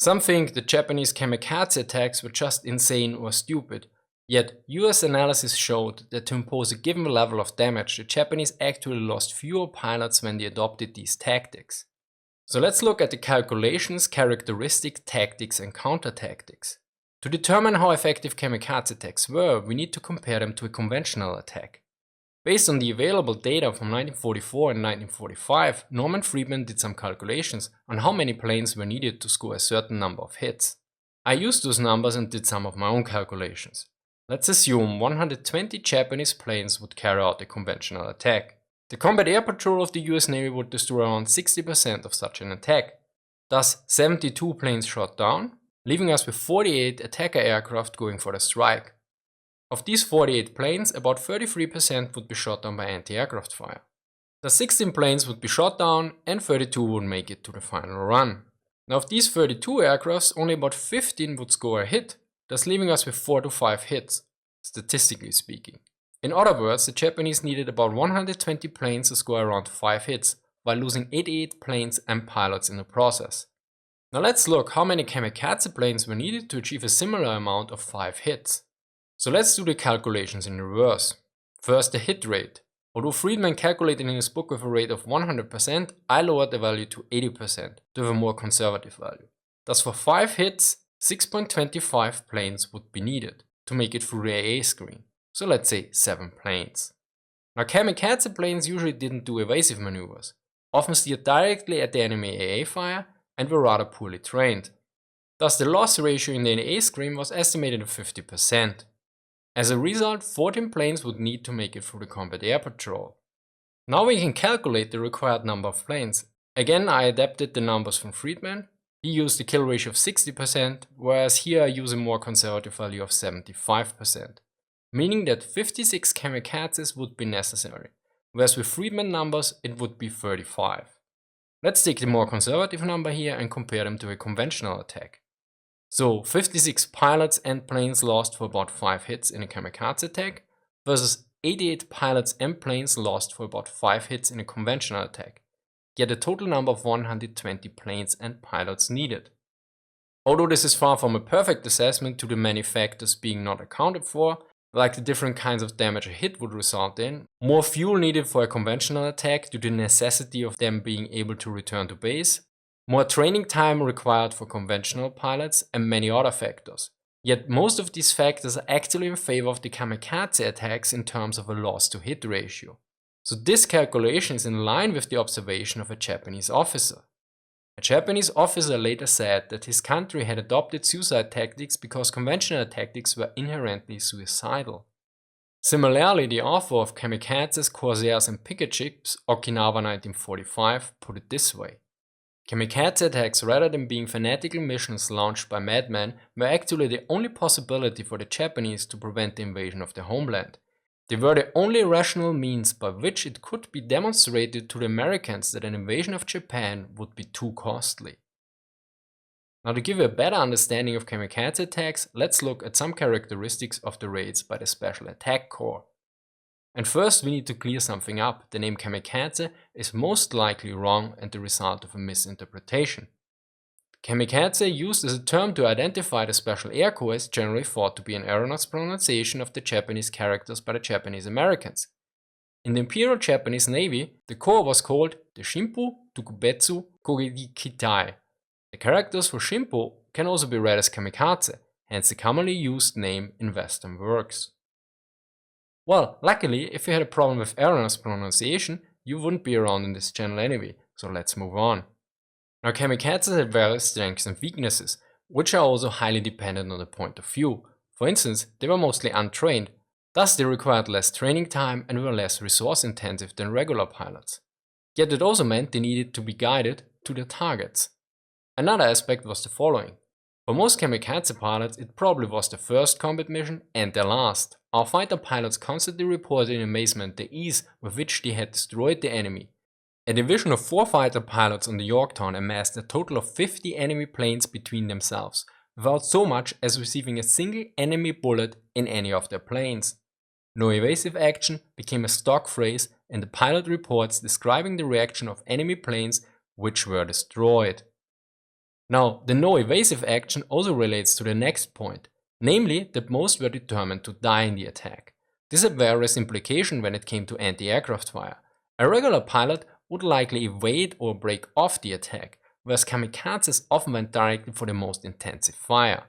Some think the Japanese kamikaze attacks were just insane or stupid, yet US analysis showed that to impose a given level of damage, the Japanese actually lost fewer pilots when they adopted these tactics. So let's look at the calculations, characteristic, tactics and counter-tactics. To determine how effective kamikaze attacks were, we need to compare them to a conventional attack. Based on the available data from 1944 and 1945, Norman Friedman did some calculations on how many planes were needed to score a certain number of hits. I used those numbers and did some of my own calculations. Let's assume 120 Japanese planes would carry out a conventional attack. The combat air patrol of the US Navy would destroy around 60% of such an attack. Thus 72 planes shot down, leaving us with 48 attacker aircraft going for the strike. Of these 48 planes, about 33% would be shot down by anti-aircraft fire. The 16 planes would be shot down and 32 would make it to the final run. Now of these 32 aircrafts, only about 15 would score a hit, thus leaving us with 4 to 5 hits, statistically speaking. In other words, the Japanese needed about 120 planes to score around 5 hits, while losing 88 planes and pilots in the process. Now let's look how many kamikaze planes were needed to achieve a similar amount of 5 hits. So let's do the calculations in reverse. First, the hit rate. Although Friedman calculated in his book with a rate of 100%, I lowered the value to 80% to have a more conservative value. Thus for 5 hits, 6.25 planes would be needed to make it through the AA screen. So let's say 7 planes. Now kamikaze planes usually didn't do evasive maneuvers, often steered directly at the enemy AA fire and were rather poorly trained. Thus the loss ratio in the AA screen was estimated at 50%. As a result, 14 planes would need to make it through the combat air patrol. Now we can calculate the required number of planes. Again, I adapted the numbers from Friedman. He used a kill ratio of 60%, whereas here I use a more conservative value of 75%. Meaning that 56 kamikazes would be necessary, whereas with Friedman numbers it would be 35. Let's take the more conservative number here and compare them to a conventional attack. So 56 pilots and planes lost for about 5 hits in a kamikaze attack versus 88 pilots and planes lost for about 5 hits in a conventional attack, yet a total number of 120 planes and pilots needed. Although this is far from a perfect assessment due to many factors being not accounted for, like the different kinds of damage a hit would result in, more fuel needed for a conventional attack due to the necessity of them being able to return to base, more training time required for conventional pilots, and many other factors. Yet most of these factors are actually in favor of the kamikaze attacks in terms of a loss to hit ratio. So this calculation is in line with the observation of a Japanese officer. A Japanese officer later said that his country had adopted suicide tactics because conventional tactics were inherently suicidal. Similarly, the author of Kamikazes, Corsairs and Picket ships, Okinawa 1945, put it this way. Kamikaze attacks, rather than being fanatical missions launched by madmen, were actually the only possibility for the Japanese to prevent the invasion of their homeland. They were the only rational means by which it could be demonstrated to the Americans that an invasion of Japan would be too costly. Now, to give you a better understanding of kamikaze attacks, let's look at some characteristics of the raids by the Special Attack Corps. And first we need to clear something up. The name kamikaze is most likely wrong and the result of a misinterpretation. Kamikaze, used as a term to identify the Special Air Corps, is generally thought to be an erroneous pronunciation of the Japanese characters by the Japanese Americans. In the Imperial Japanese Navy, the corps was called the Shimpu Tukubetsu Kogikitai. The characters for Shimpu can also be read as kamikaze, hence the commonly used name in Western works. Well, luckily, if you had a problem with erroneous pronunciation, you wouldn't be around in this channel anyway, so let's move on. Now, kamikazes have various strengths and weaknesses, which are also highly dependent on the point of view. For instance, they were mostly untrained, thus they required less training time and were less resource intensive than regular pilots. Yet it also meant they needed to be guided to their targets. Another aspect was the following. For most kamikaze pilots, it probably was their first combat mission and their last. Our fighter pilots constantly reported in amazement the ease with which they had destroyed the enemy. A division of 4 fighter pilots on the Yorktown amassed a total of 50 enemy planes between themselves, without so much as receiving a single enemy bullet in any of their planes. No evasive action became a stock phrase in the pilot reports describing the reaction of enemy planes which were destroyed. Now, the no evasive action also relates to the next point, namely that most were determined to die in the attack. This had various implications when it came to anti-aircraft fire. A regular pilot would likely evade or break off the attack, whereas kamikazes often went directly for the most intensive fire.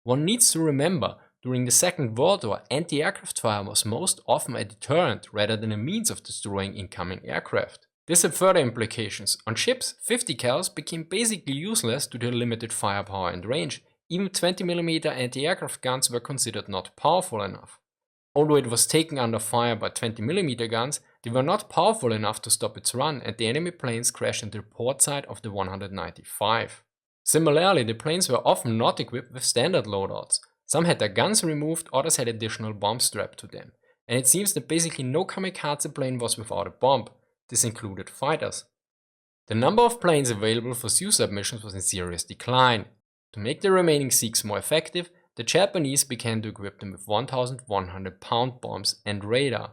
One needs to remember, during the Second World War, anti-aircraft fire was most often a deterrent rather than a means of destroying incoming aircraft. This had further implications. On ships, 50 cals became basically useless due to their limited firepower and range. Even 20mm anti-aircraft guns were considered not powerful enough. Although it was taken under fire by 20mm guns, they were not powerful enough to stop its run, and the enemy planes crashed into the port side of the 195. Similarly, the planes were often not equipped with standard loadouts. Some had their guns removed, others had additional bombs strapped to them. And it seems that basically no kamikaze plane was without a bomb. This included fighters. The number of planes available for suicide missions was in serious decline. To make the remaining 6 more effective, the Japanese began to equip them with 1,100-pound bombs and radar.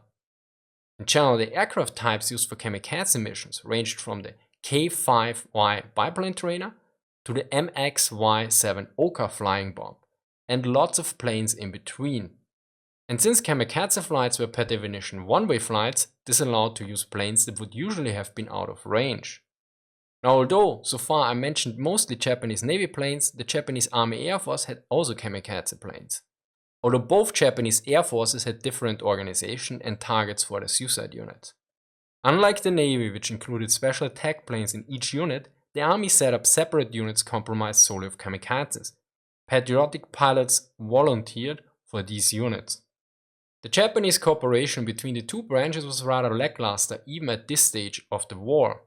In general, the aircraft types used for kamikaze missions ranged from the K-5Y biplane trainer to the MXY-7 Oka flying bomb, and lots of planes in between. And since kamikaze flights were per definition one-way flights, this allowed to use planes that would usually have been out of range. Now, although so far I mentioned mostly Japanese Navy planes, the Japanese Army Air Force had also kamikaze planes. Although both Japanese Air Forces had different organization and targets for their suicide units. Unlike the Navy, which included special attack planes in each unit, the Army set up separate units comprised solely of kamikazes. Patriotic pilots volunteered for these units. The Japanese cooperation between the two branches was rather lackluster even at this stage of the war.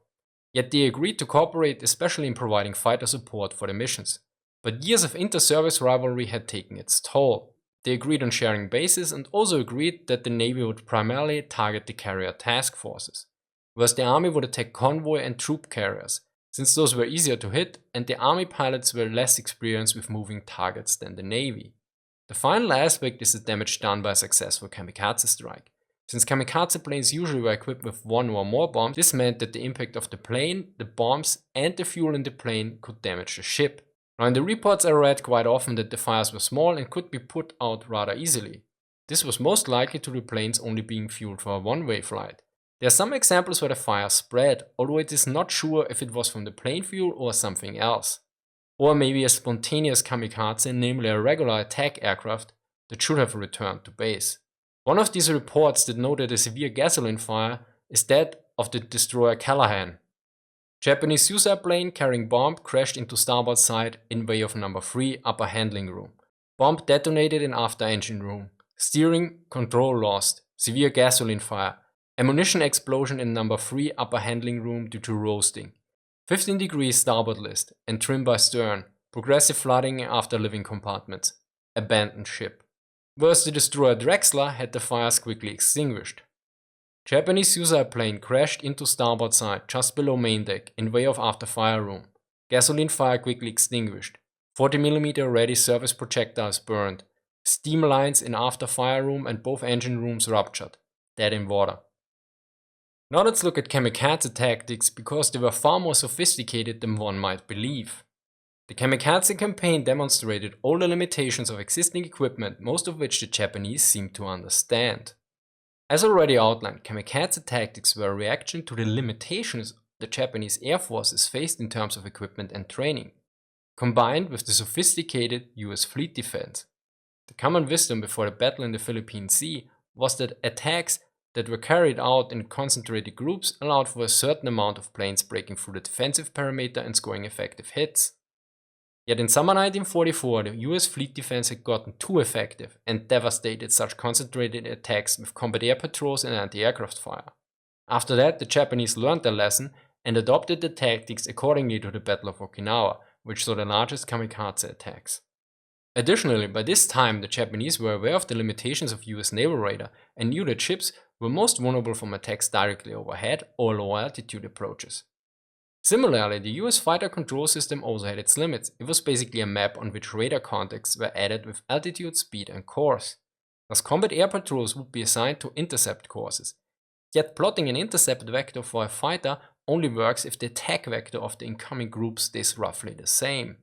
Yet they agreed to cooperate, especially in providing fighter support for the missions. But years of inter-service rivalry had taken its toll. They agreed on sharing bases and also agreed that the Navy would primarily target the carrier task forces, whereas the Army would attack convoy and troop carriers, since those were easier to hit and the Army pilots were less experienced with moving targets than the Navy. The final aspect is the damage done by a successful kamikaze strike. Since kamikaze planes usually were equipped with one or more bombs, this meant that the impact of the plane, the bombs, and the fuel in the plane could damage the ship. Now, in the reports I read quite often that the fires were small and could be put out rather easily. This was most likely to the planes only being fueled for a one-way flight. There are some examples where the fire spread, although it is not sure if it was from the plane fuel or something else. Or maybe a spontaneous kamikaze, namely a regular attack aircraft, that should have returned to base. One of these reports that noted a severe gasoline fire is that of the destroyer Callahan. Japanese suicide plane carrying bomb crashed into starboard side in way of number 3 upper handling room. Bomb detonated in after engine room. Steering control lost. Severe gasoline fire. Ammunition explosion in number 3 upper handling room due to roasting. 15 degrees starboard list and trim by stern. Progressive flooding after living compartments. Abandoned ship. Whereas the destroyer Drexler had the fires quickly extinguished. Japanese suicide plane crashed into starboard side just below main deck in way of after fire room. Gasoline fire quickly extinguished. 40mm ready service projectiles burned. Steam lines in after fire room and both engine rooms ruptured. Dead in water. Now let's look at kamikaze tactics because they were far more sophisticated than one might believe. The Kamikaze campaign demonstrated all the limitations of existing equipment, most of which the Japanese seemed to understand. As already outlined, kamikaze tactics were a reaction to the limitations the Japanese Air Forces faced in terms of equipment and training, combined with the sophisticated US fleet defense. The common wisdom before the battle in the Philippine Sea was that attacks that were carried out in concentrated groups allowed for a certain amount of planes breaking through the defensive perimeter and scoring effective hits. Yet in summer 1944, the US fleet defense had gotten too effective and devastated such concentrated attacks with combat air patrols and anti-aircraft fire. After that, the Japanese learned their lesson and adopted the tactics accordingly to the Battle of Okinawa, which saw the largest kamikaze attacks. Additionally, by this time, the Japanese were aware of the limitations of US naval radar and knew that ships were most vulnerable from attacks directly overhead or low altitude approaches. Similarly, the US fighter control system also had its limits. It was basically a map on which radar contacts were added with altitude, speed and course. Thus combat air patrols would be assigned to intercept courses. Yet plotting an intercept vector for a fighter only works if the attack vector of the incoming group stays roughly the same.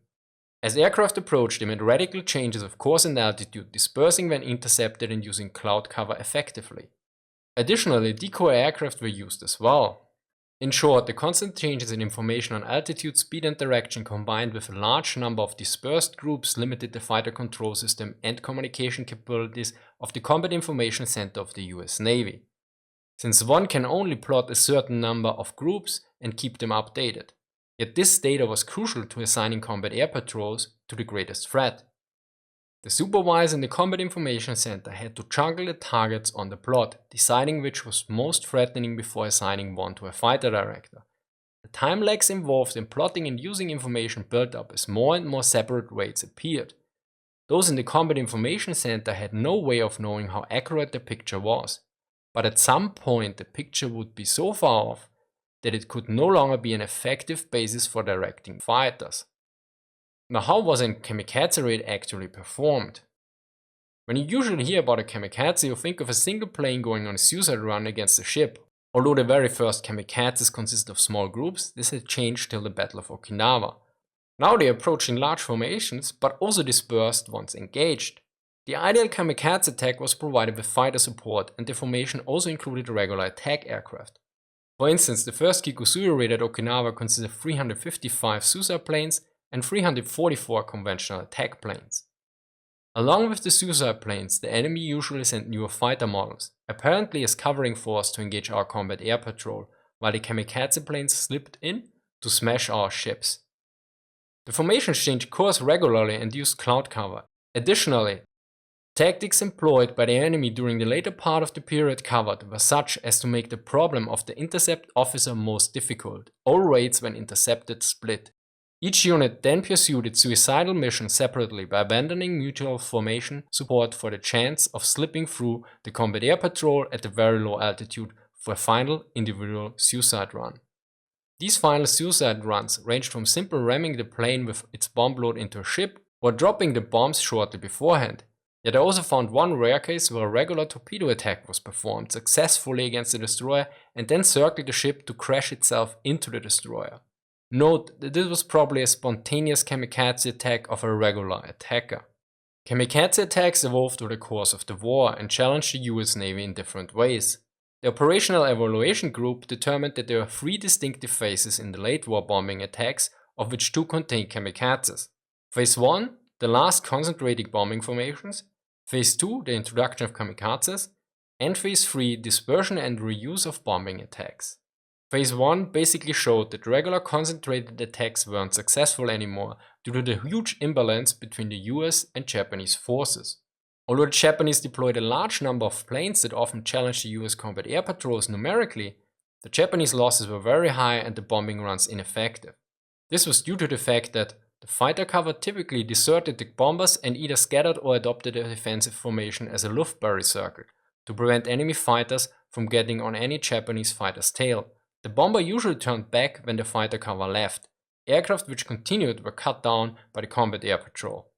As aircraft approached, they made radical changes of course and altitude, dispersing when intercepted and using cloud cover effectively. Additionally, decoy aircraft were used as well. In short, the constant changes in information on altitude, speed and direction combined with a large number of dispersed groups limited the fighter control system and communication capabilities of the Combat Information Center of the US Navy, since one can only plot a certain number of groups and keep them updated. Yet this data was crucial to assigning combat air patrols to the greatest threat. The supervisor in the Combat Information Center had to juggle the targets on the plot, deciding which was most threatening before assigning one to a fighter director. The time lags involved in plotting and using information built up as more and more separate rates appeared. Those in the Combat Information Center had no way of knowing how accurate the picture was, but at some point the picture would be so far off that it could no longer be an effective basis for directing fighters. Now, how was a kamikaze raid actually performed? When you usually hear about a kamikaze, you think of a single plane going on a suicide run against a ship. Although the very first kamikazes consist of small groups, this had changed till the Battle of Okinawa. Now they approach in large formations, but also dispersed once engaged. The ideal kamikaze attack was provided with fighter support, and the formation also included regular attack aircraft. For instance, the first Kikusui raid at Okinawa consisted of 355 suicide planes and 344 conventional attack planes. Along with the suicide planes, the enemy usually sent newer fighter models, apparently as covering force to engage our combat air patrol, while the kamikaze planes slipped in to smash our ships. The formations changed course regularly and used cloud cover. Additionally, tactics employed by the enemy during the later part of the period covered were such as to make the problem of the intercept officer most difficult. All raids when intercepted split. Each unit then pursued its suicidal mission separately by abandoning mutual formation support for the chance of slipping through the combat air patrol at a very low altitude for a final individual suicide run. These final suicide runs ranged from simply ramming the plane with its bomb load into a ship or dropping the bombs shortly beforehand. Yet I also found one rare case where a regular torpedo attack was performed successfully against the destroyer and then circled the ship to crash itself into the destroyer. Note that this was probably a spontaneous kamikaze attack of a regular attacker. Kamikaze attacks evolved over the course of the war and challenged the US Navy in different ways. The Operational Evaluation Group determined that there were 3 distinctive phases in the late war bombing attacks, of which 2 contained kamikazes. Phase 1, the last concentrating bombing formations, Phase 2, the introduction of kamikazes, and Phase 3, dispersion and reuse of bombing attacks. Phase 1 basically showed that regular concentrated attacks weren't successful anymore due to the huge imbalance between the US and Japanese forces. Although the Japanese deployed a large number of planes that often challenged the US combat air patrols numerically, the Japanese losses were very high and the bombing runs ineffective. This was due to the fact that the fighter cover typically deserted the bombers and either scattered or adopted a defensive formation as a Luftbury circle to prevent enemy fighters from getting on any Japanese fighter's tail. The bomber usually turned back when the fighter cover left. Aircraft which continued were cut down by the combat air patrol.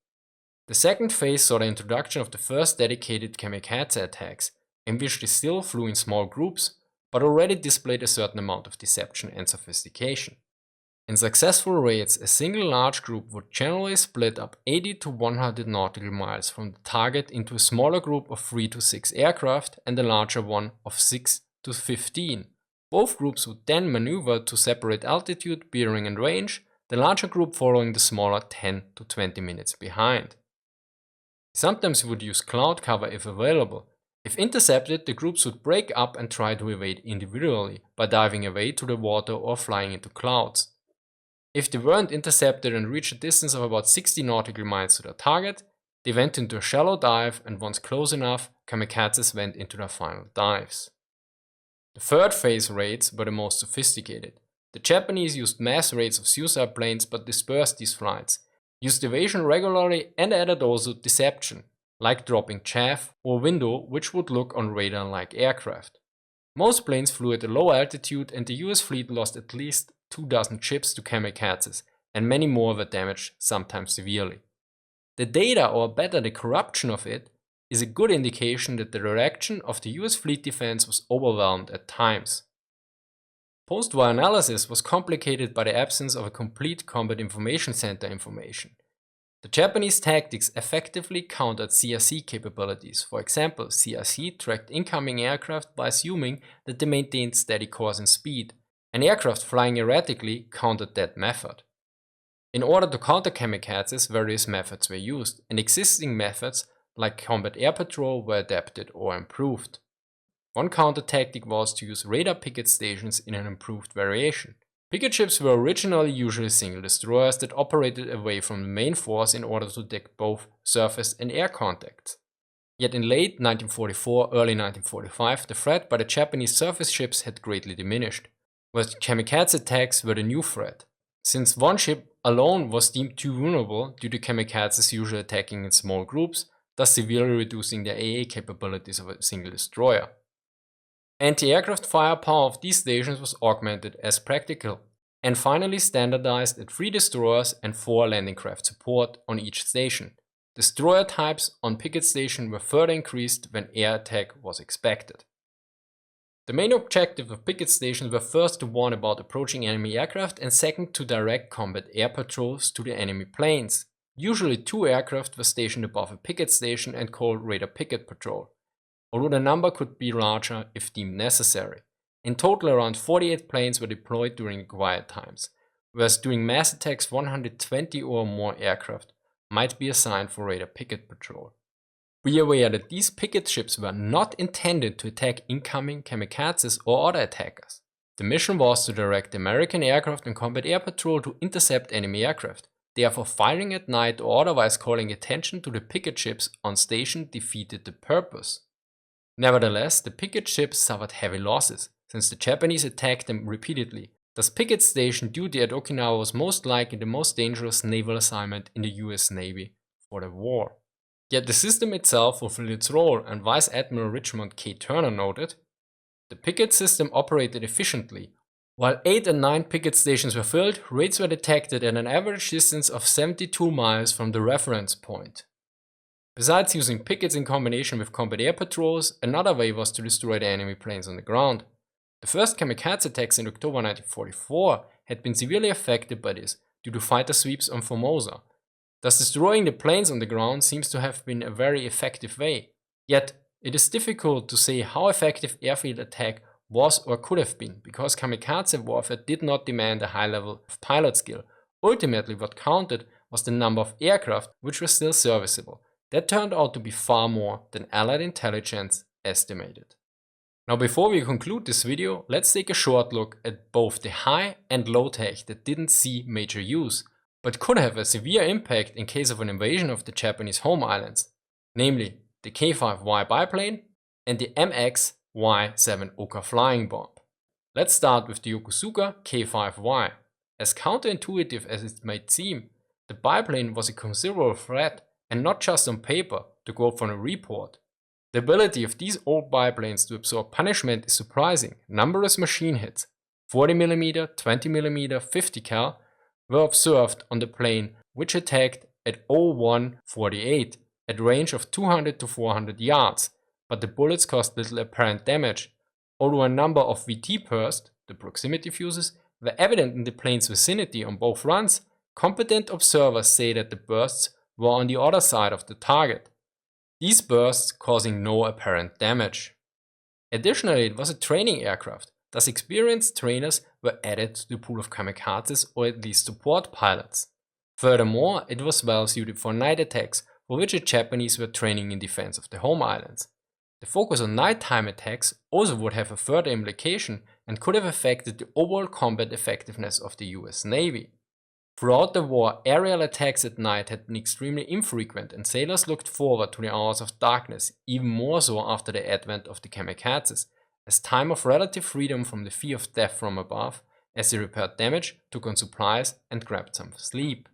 The second phase saw the introduction of the first dedicated kamikaze attacks, in which they still flew in small groups, but already displayed a certain amount of deception and sophistication. In successful raids, a single large group would generally split up 80 to 100 nautical miles from the target into a smaller group of 3 to 6 aircraft and a larger one of 6 to 15. Both groups would then maneuver to separate altitude, bearing and range, the larger group following the smaller 10 to 20 minutes behind. Sometimes would use cloud cover if available. If intercepted, the groups would break up and try to evade individually by diving away to the water or flying into clouds. If they weren't intercepted and reached a distance of about 60 nautical miles to their target, they went into a shallow dive, and once close enough, kamikazes went into their final dives. The third phase raids were the most sophisticated. The Japanese used mass raids of suicide planes but dispersed these flights, used evasion regularly and added also deception, like dropping chaff or window which would look on radar like aircraft. Most planes flew at a low altitude and the US fleet lost at least 24 ships to kamikazes, and many more were damaged, sometimes severely. The data, or better the corruption of it, is a good indication that the direction of the US fleet defense was overwhelmed at times. Post-war analysis was complicated by the absence of a complete combat information center information. The Japanese tactics effectively countered CRC capabilities. For example, CRC tracked incoming aircraft by assuming that they maintained steady course and speed, and aircraft flying erratically countered that method. In order to counter kamikazes, various methods were used, and existing methods like combat air patrol were adapted or improved. One counter tactic was to use radar picket stations in an improved variation. Picket ships were originally usually single destroyers that operated away from the main force in order to detect both surface and air contacts. Yet in late 1944, early 1945, the threat by the Japanese surface ships had greatly diminished, whereas kamikaze attacks were the new threat. Since one ship alone was deemed too vulnerable due to kamikazes usually attacking in small groups, thus severely reducing the AA capabilities of a single destroyer. Anti-aircraft firepower of these stations was augmented as practical, and finally standardized at 3 destroyers and 4 landing craft support on each station. Destroyer types on picket station were further increased when air attack was expected. The main objectives of picket stations were first to warn about approaching enemy aircraft and second to direct combat air patrols to the enemy planes. Usually 2 aircraft were stationed above a picket station and called radar picket patrol, although the number could be larger if deemed necessary. In total, around 48 planes were deployed during quiet times, whereas during mass attacks 120 or more aircraft might be assigned for radar picket patrol. Be aware that these picket ships were not intended to attack incoming kamikazes or other attackers. The mission was to direct American aircraft and combat air patrol to intercept enemy aircraft. Therefore, firing at night or otherwise calling attention to the picket ships on station defeated the purpose. Nevertheless, the picket ships suffered heavy losses, since the Japanese attacked them repeatedly. Thus, picket station duty at Okinawa was most likely the most dangerous naval assignment in the US Navy for the war. Yet the system itself fulfilled its role, and Vice Admiral Richmond K. Turner noted, "The picket system operated efficiently. While 8 and 9 picket stations were filled, raids were detected at an average distance of 72 miles from the reference point." Besides using pickets in combination with combat air patrols, another way was to destroy the enemy planes on the ground. The first kamikaze attacks in October 1944 had been severely affected by this due to fighter sweeps on Formosa. Thus, destroying the planes on the ground seems to have been a very effective way. Yet, it is difficult to say how effective airfield attack was or could have been, because kamikaze warfare did not demand a high level of pilot skill. Ultimately, what counted was the number of aircraft which were still serviceable. That turned out to be far more than Allied intelligence estimated. Now, before we conclude this video, let's take a short look at both the high and low tech that didn't see major use, but could have a severe impact in case of an invasion of the Japanese home islands, namely the K-5Y biplane and the MX-Y-7 Oka flying bomb. Let's start with the Yokosuka K-5Y. As counterintuitive as it might seem, the biplane was a considerable threat, and not just on paper, to quote from a report. The ability of these old biplanes to absorb punishment is surprising. Numerous machine hits, 40mm, 20mm, 50 cal, were observed on the plane, which attacked at 0148 at range of 200 to 400 yards, but the bullets caused little apparent damage, although a number of VT bursts, the proximity fuses, were evident in the plane's vicinity on both runs. Competent observers say that the bursts were on the other side of the target, these bursts causing no apparent damage. Additionally, it was a training aircraft, thus experienced trainers were added to the pool of kamikazes, or at least support pilots. Furthermore, it was well suited for night attacks, for which the Japanese were training in defense of the home islands. The focus on nighttime attacks also would have a further implication and could have affected the overall combat effectiveness of the US Navy. Throughout the war, aerial attacks at night had been extremely infrequent, and sailors looked forward to the hours of darkness, even more so after the advent of the kamikazes, as time of relative freedom from the fear of death from above, as they repaired damage, took on supplies, and grabbed some sleep.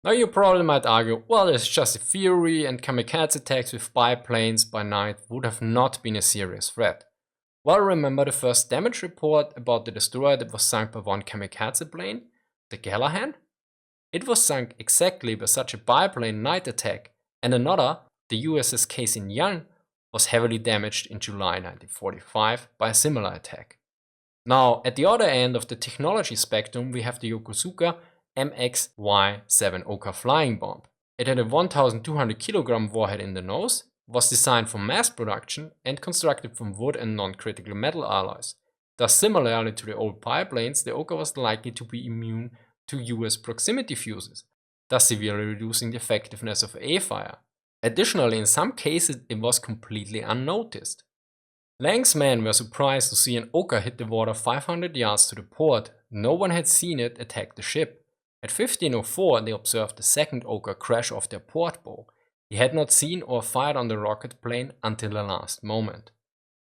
Now you probably might argue, well, it's just a theory, and kamikaze attacks with biplanes by night would have not been a serious threat. Well, remember the first damage report about the destroyer that was sunk by one kamikaze plane, the Galahad? It was sunk exactly by such a biplane night attack, and another, the USS Casey Young, was heavily damaged in July 1945 by a similar attack. Now, at the other end of the technology spectrum, we have the Yokosuka MXY-7 Oka flying bomb. It had a 1200 kg warhead in the nose, was designed for mass production, and constructed from wood and non-critical metal alloys. Thus, similarly to the old Biplanes, the Oka was likely to be immune to US proximity fuses, thus severely reducing the effectiveness of A-fire. Additionally, in some cases, it was completely unnoticed. Lang's men were surprised to see an Oka hit the water 500 yards to the port. No one had seen it attack the ship. At 15:04, they observed the second Oka crash off their port bow. They had not seen or fired on the rocket plane until the last moment.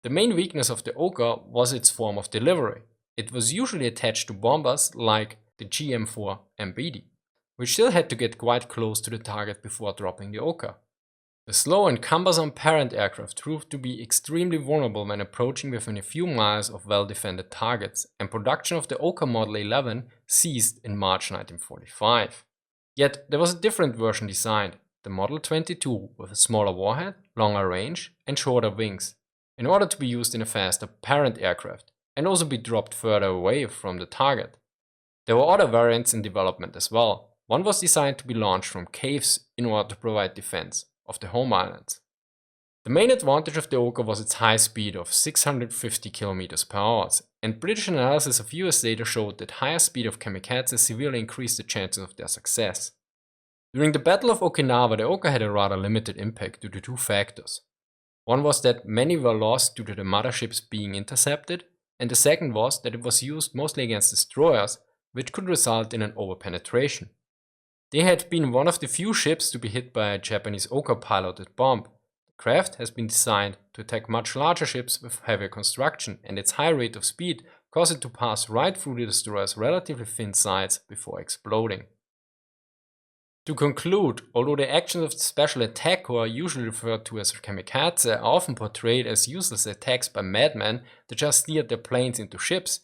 The main weakness of the Oka was its form of delivery. It was usually attached to bombers like the GM-4 MBD, which still had to get quite close to the target before dropping the Oka. The slow and cumbersome parent aircraft proved to be extremely vulnerable when approaching within a few miles of well-defended targets, and production of the Oka Model 11 ceased in March 1945. Yet there was a different version designed, the Model 22, with a smaller warhead, longer range, and shorter wings, in order to be used in a faster parent aircraft, and also be dropped further away from the target. There were other variants in development as well. One was designed to be launched from caves in order to provide defense of the home islands. The main advantage of the Oka was its high speed of 650 km per hour, and British analysis of US data showed that higher speed of Kamikazes severely increased the chances of their success. During the Battle of Okinawa, the Oka had a rather limited impact due to two factors. One was that many were lost due to the motherships being intercepted, and the second was that it was used mostly against destroyers, which could result in an overpenetration. They had been one of the few ships to be hit by a Japanese Oka-piloted bomb. The craft has been designed to attack much larger ships with heavier construction, and its high rate of speed caused it to pass right through the destroyer's relatively thin sides before exploding. To conclude, although the actions of the Special Attack Corps, usually referred to as Kamikaze, are often portrayed as useless attacks by madmen that just steered their planes into ships,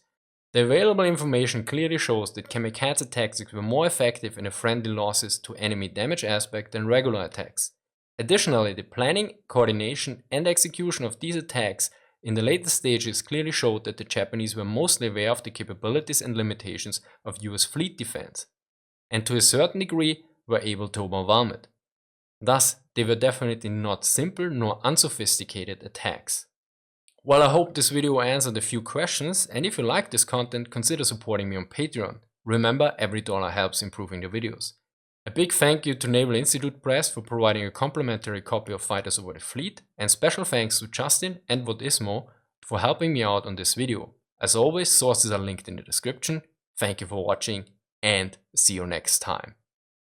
the available information clearly shows that Kamikaze tactics were more effective in a friendly losses to enemy damage aspect than regular attacks. Additionally, the planning, coordination, and execution of these attacks in the later stages clearly showed that the Japanese were mostly aware of the capabilities and limitations of US fleet defense, and to a certain degree were able to overwhelm it. Thus, they were definitely not simple nor unsophisticated attacks. Well, I hope this video answered a few questions, and if you like this content, consider supporting me on Patreon. Remember, every dollar helps improving the videos. A big thank you to Naval Institute Press for providing a complimentary copy of Fighters Over the Fleet, and special thanks to Justin and Vodismo for helping me out on this video. As always, sources are linked in the description. Thank you for watching, and see you next time.